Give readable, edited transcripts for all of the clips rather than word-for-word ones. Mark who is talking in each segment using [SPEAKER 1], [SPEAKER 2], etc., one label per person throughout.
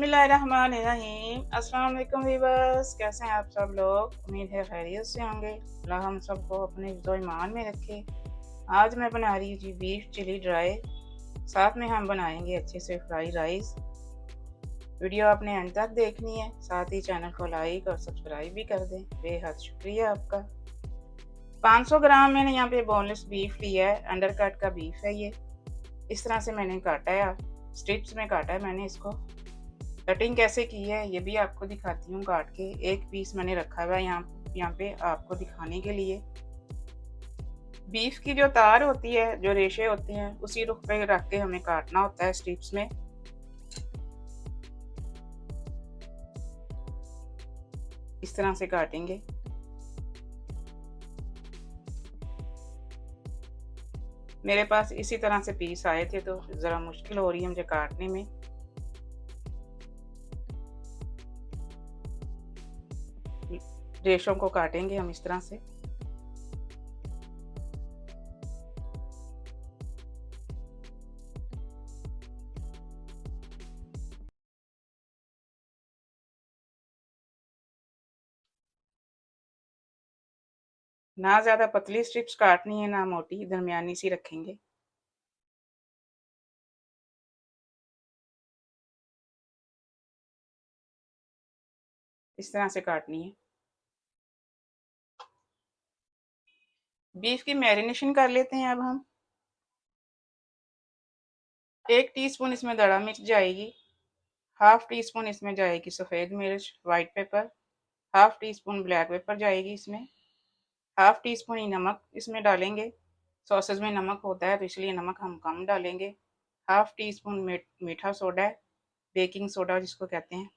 [SPEAKER 1] बिस्मिल्लाहिर्रहमानिर्रहीम। अस्सलाम वालेकुम वीवर्स, कैसे हैं आप सब लोग? उम्मीद है खैरियत से होंगे। अल्लाह हम सबको अपने हिफ्ज़ो ईमान में रखे। आज मैं बना रही हूँ जी बीफ चिली ड्राई। साथ में हम बनाएंगे अच्छे से फ्राई राइस। वीडियो आपने अंत तक देखनी है, साथ ही चैनल को लाइक और सब्सक्राइब भी कर दें। बेहद शुक्रिया आपका। 500 ग्राम मैंने यहाँ पे बोनलेस बीफ लिया है, अंडर कट का बीफ है ये। इस तरह से मैंने काटा है, स्ट्रिप्स में काटा है मैंने इसको। कटिंग कैसे की है ये भी आपको दिखाती हूँ काट के। एक पीस मैंने रखा हुआ है यहाँ पे आपको दिखाने के लिए। बीफ की जो तार होती है, जो रेशे होते हैं, उसी रुख पे रख के हमें काटना होता है स्ट्रिप्स में। इस तरह से काटेंगे। मेरे पास इसी तरह से पीस आए थे तो ज़रा मुश्किल हो रही है मुझे काटने में। रेशों को काटेंगे हम इस तरह से। ना ज़्यादा पतली स्ट्रिप्स काटनी है, ना मोटी, दरमियानी सी रखेंगे। इस तरह से काटनी है। बीफ की मैरिनेशन कर लेते हैं अब हम। 1 टीस्पून इसमें दड़ा मिर्च जाएगी। हाफ टी स्पून इसमें जाएगी सफ़ेद मिर्च, white paper. Half tea spoon black pepper जाएगी इसमें। हाफ टी स्पून ही नमक इसमें डालेंगे। सॉसेज में नमक होता है तो इसलिए नमक हम कम डालेंगे। हाफ टी स्पून मीठा सोडा है, बेकिंग सोडा जिसको कहते हैं।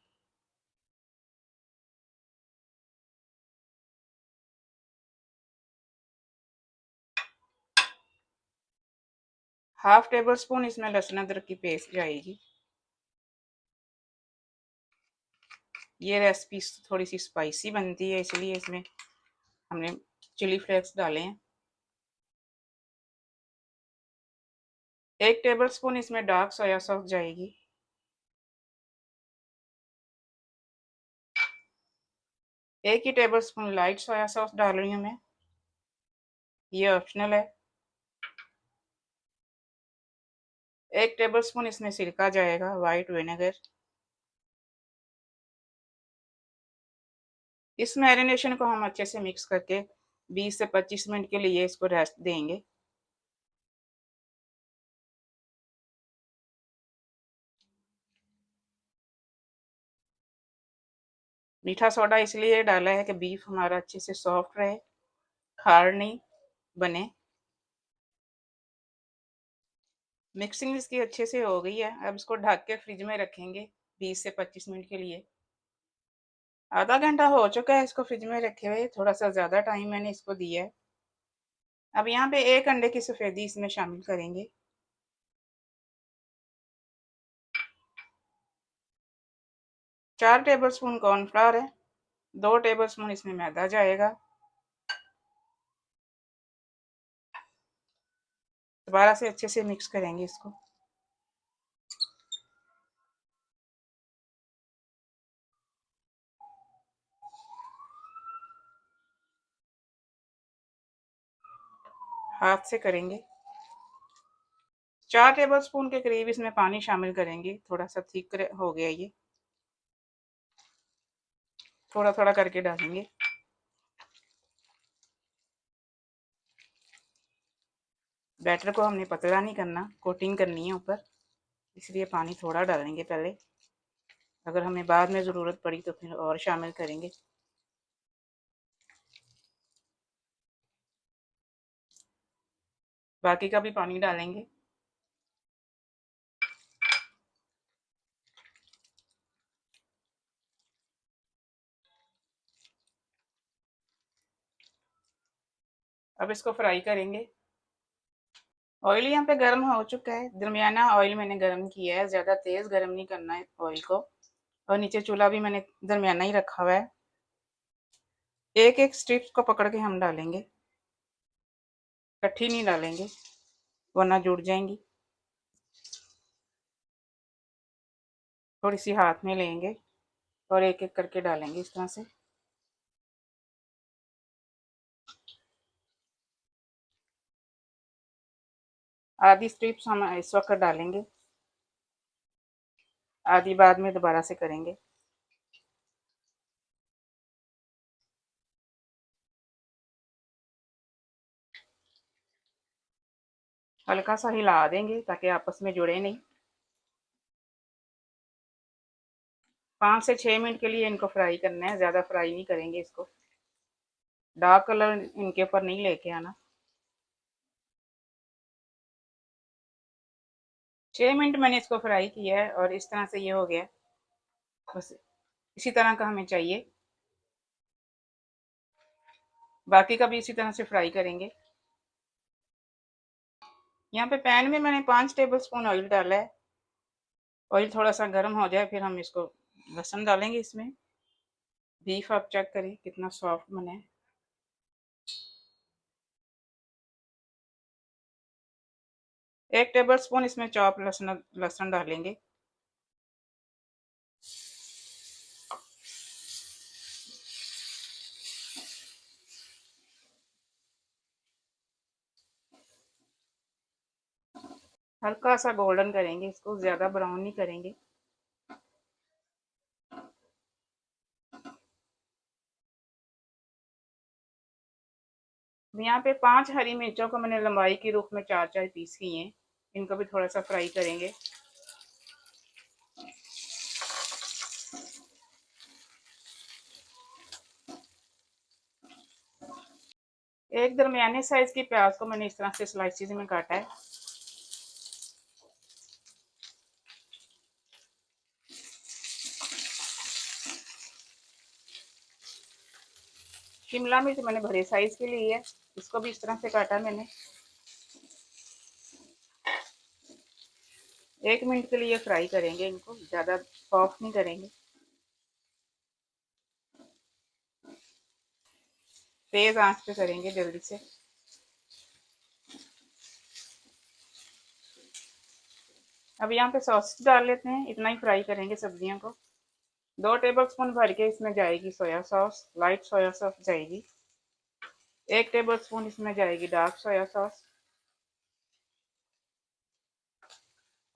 [SPEAKER 1] हाफ टेबल स्पून इसमें लहसुन अदरक की पेस्ट जाएगी। ये रेसिपी थोड़ी सी स्पाइसी बनती है, इसलिए इसमें हमने चिली फ्लेक्स डाले हैं। 1 टेबल स्पून इसमें डार्क सोया सॉस जाएगी। 1 ही tablespoon light soya sauce डाल रही हूँ मैं, ये ऑप्शनल है। 1 टेबल स्पून इसमें सिरका जाएगा, वाइट विनेगर। इस मैरिनेशन को हम अच्छे से मिक्स करके 20 से 25 मिनट के लिए इसको रेस्ट देंगे। मीठा सोडा इसलिए डाला है कि बीफ हमारा अच्छे से सॉफ्ट रहे, हार्ड नहीं बने। मिक्सिंग इसकी अच्छे से हो गई है। अब इसको ढक के फ्रिज में रखेंगे 20 से 25 मिनट के लिए। आधा घंटा हो चुका है इसको फ्रिज में रखे हुए, थोड़ा सा ज़्यादा टाइम मैंने इसको दिया है। अब यहाँ पे 1 अंडे की सफ़ेदी इसमें शामिल करेंगे। 4 टेबल स्पून कॉर्नफ्लावर है। 2 टेबल स्पून इसमें मैदा जाएगा। दोबारा से अच्छे से मिक्स करेंगे इसको। हाथ से करेंगे। 4 टेबल स्पून के करीब इसमें पानी शामिल करेंगे। थोड़ा सा थिक हो गया ये, थोड़ा थोड़ा करके डालेंगे। बैटर को हमने पतला नहीं करना, कोटिंग करनी है ऊपर, इसलिए पानी थोड़ा डालेंगे पहले। अगर हमें बाद में ज़रूरत पड़ी तो फिर और शामिल करेंगे। बाकी का भी पानी डालेंगे। अब इसको फ्राई करेंगे। ऑयल यहाँ पे गर्म हो चुका है, दरमियाना ऑयल मैंने गर्म किया है, ज़्यादा तेज़ गर्म नहीं करना है ऑयल को। और नीचे चूल्हा भी मैंने दरमियाना ही रखा हुआ है। एक एक स्ट्रिप्स को पकड़ के हम डालेंगे, इकट्ठी नहीं डालेंगे वरना जुड़ जाएंगी। थोड़ी सी हाथ में लेंगे और एक एक करके डालेंगे इस तरह से। आधी स्ट्रिप्स हम इस वक्त डालेंगे, आधी बाद में दोबारा से करेंगे। हल्का सा हिला देंगे ताकि आपस में जुड़े नहीं। 5 से 6 मिनट के लिए इनको फ्राई करना है, ज़्यादा फ्राई नहीं करेंगे इसको। डार्क कलर इनके ऊपर नहीं लेके आना। 6 मिनट मैंने इसको फ्राई किया है और इस तरह से ये हो गया। बस इसी तरह का हमें चाहिए, बाकी का भी इसी तरह से फ्राई करेंगे। यहाँ पे पैन में मैंने 5 टेबल स्पून ऑयल डाला है। ऑयल थोड़ा सा गर्म हो जाए फिर हम इसको लहसुन डालेंगे इसमें। बीफ आप चेक करें कितना सॉफ्ट बना है। 1 टेबल स्पून इसमें चॉप लहसुन लहसुन डालेंगे। हल्का सा गोल्डन करेंगे इसको, ज़्यादा ब्राउन नहीं करेंगे। यहाँ पे 5 हरी मिर्चों को मैंने लंबाई के रूप में 4 4 पीस किए हैं। इनको भी थोड़ा सा फ्राई करेंगे। एक दरमियाने साइज की प्याज को मैंने इस तरह से स्लाइसिस में काटा है। शिमला मिर्च मैंने बड़े साइज की ली है, इसको भी इस तरह से काटा मैंने। 1 मिनट के लिए फ्राई करेंगे इनको, ज़्यादा सॉफ्ट नहीं करेंगे। तेज आंच पे करेंगे जल्दी से। अब यहाँ पे सॉस डाल लेते हैं, इतना ही फ्राई करेंगे सब्जियों को। 2 टेबल स्पून भर के इसमें जाएगी soya sauce, light soya sauce जाएगी। 1 टेबल स्पून इसमें जाएगी dark soya sauce.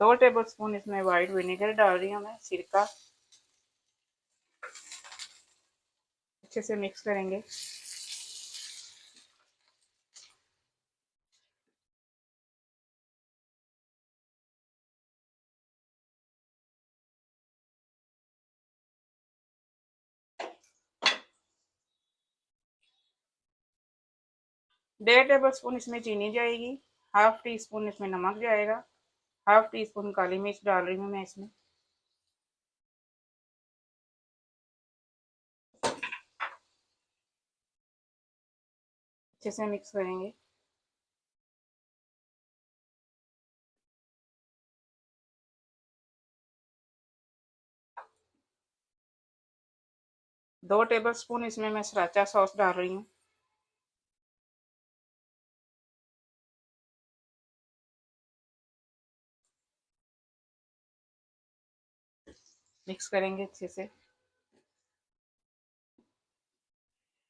[SPEAKER 1] 2 table spoon इसमें वाइट विनेगर डाल रही हूँ मैं, सिरका। अच्छे से मिक्स करेंगे। ½ टेबल स्पून इसमें चीनी जाएगी। हाफ टी स्पून इसमें नमक जाएगा। हाफ टी स्पून काली मिर्च डाल रही हूँ मैं इसमें। अच्छे से मिक्स करेंगे। दो टेबल स्पून इसमें मैं सराचा सॉस डाल रही हूँ। मिक्स करेंगे अच्छे से।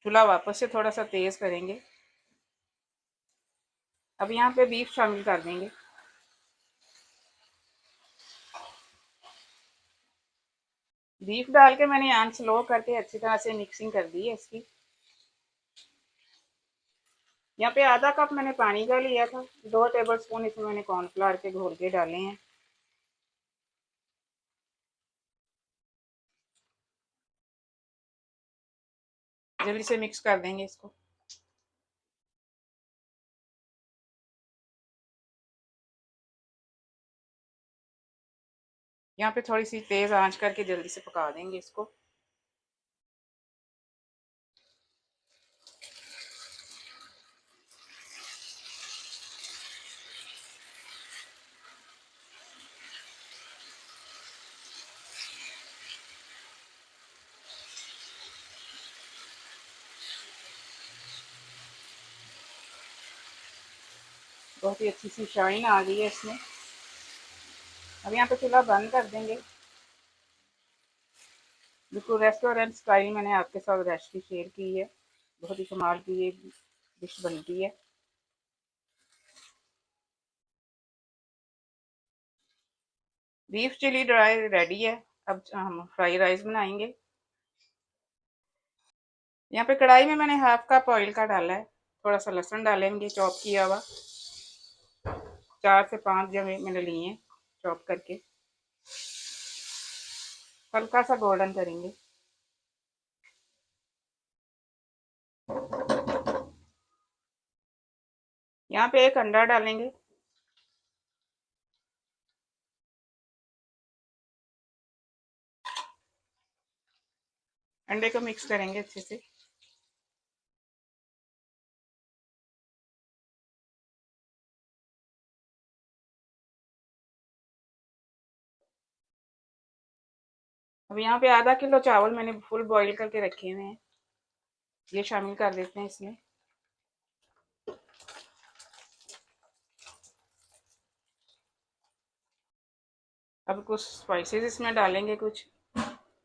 [SPEAKER 1] चूल्हा वापस से थोड़ा सा तेज करेंगे। अब यहाँ पे बीफ शामिल कर देंगे। बीफ डाल के मैंने आंच लो करके अच्छी तरह से मिक्सिंग कर दी है इसकी। यहाँ पे आधा कप मैंने पानी का लिया था। 2 टेबल स्पून इसमें मैंने कॉर्नफ्लावर के घोल के डाले हैं। जल्दी से मिक्स कर देंगे इसको। यहाँ पे थोड़ी सी तेज आंच करके जल्दी से पका देंगे इसको। बहुत ही अच्छी सी शाइन आ गई है इसमें। अब यहाँ पे चूल्हा बंद कर देंगे। बिल्कुल रेस्टोरेंट स्टाइल मैंने आपके साथ रेसिपी शेयर की है। बहुत ही कमाल की ये डिश बनती है। बीफ चिली ड्राई रेडी है। अब हम फ्राई राइस बनाएंगे। यहाँ पे कढ़ाई में मैंने हाफ कप ऑयल का डाला है। थोड़ा सा लहसुन डालेंगे चॉप किया हुआ। 4 से 5 जब मैंने लिए हैं चॉप करके। हल्का सा गोल्डन करेंगे। यहाँ पे एक अंडा डालेंगे। अंडे को मिक्स करेंगे अच्छे से। अब यहाँ पे आधा किलो चावल मैंने फुल बॉईल करके रखे हुए हैं। ये शामिल कर देते हैं इसमें। अब कुछ स्पाइसेस इसमें डालेंगे कुछ।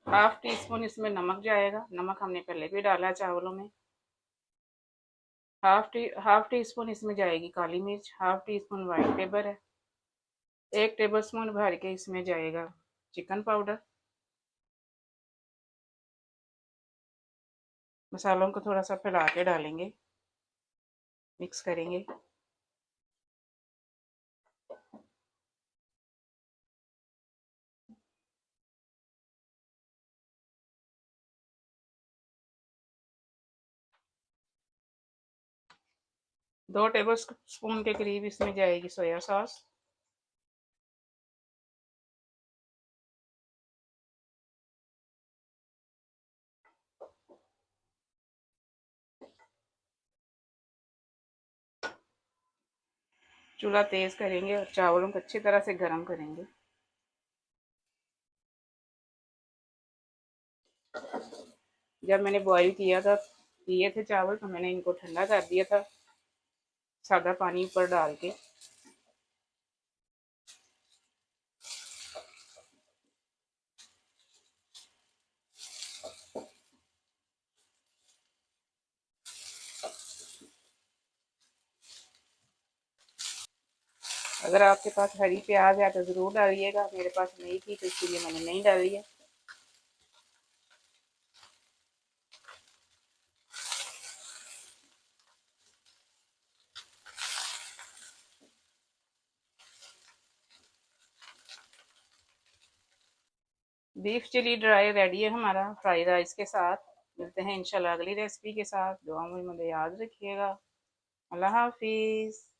[SPEAKER 1] हाफ टी स्पून इसमें नमक जाएगा। नमक हमने पहले भी डाला है चावलों में। हाफ टी स्पून इसमें जाएगी काली मिर्च। Half tea spoon white paper है। 1 टेबल स्पून भर के इसमें जाएगा चिकन पाउडर। मसालों को थोड़ा सा फैला के डालेंगे। मिक्स करेंगे। 2 टेबल स्पून के करीब इसमें जाएगी सोया सॉस। चूल्हा तेज करेंगे और चावलों को अच्छी तरह से गर्म करेंगे। जब मैंने बॉईल किए थे चावल तो मैंने इनको ठंडा कर दिया था सादा पानी ऊपर डाल के। अगर आपके पास हरी प्याज है तो ज़रूर डालिएगा। मेरे पास नहीं थी तो इसलिए मैंने नहीं डाली है। बीफ चिली ड्राई रेडी है हमारा फ्राइड राइस के साथ। मिलते हैं इंशाल्लाह अगली रेसिपी के साथ। दुआ में मुझे याद रखिएगा। अल्लाह हाफिज़।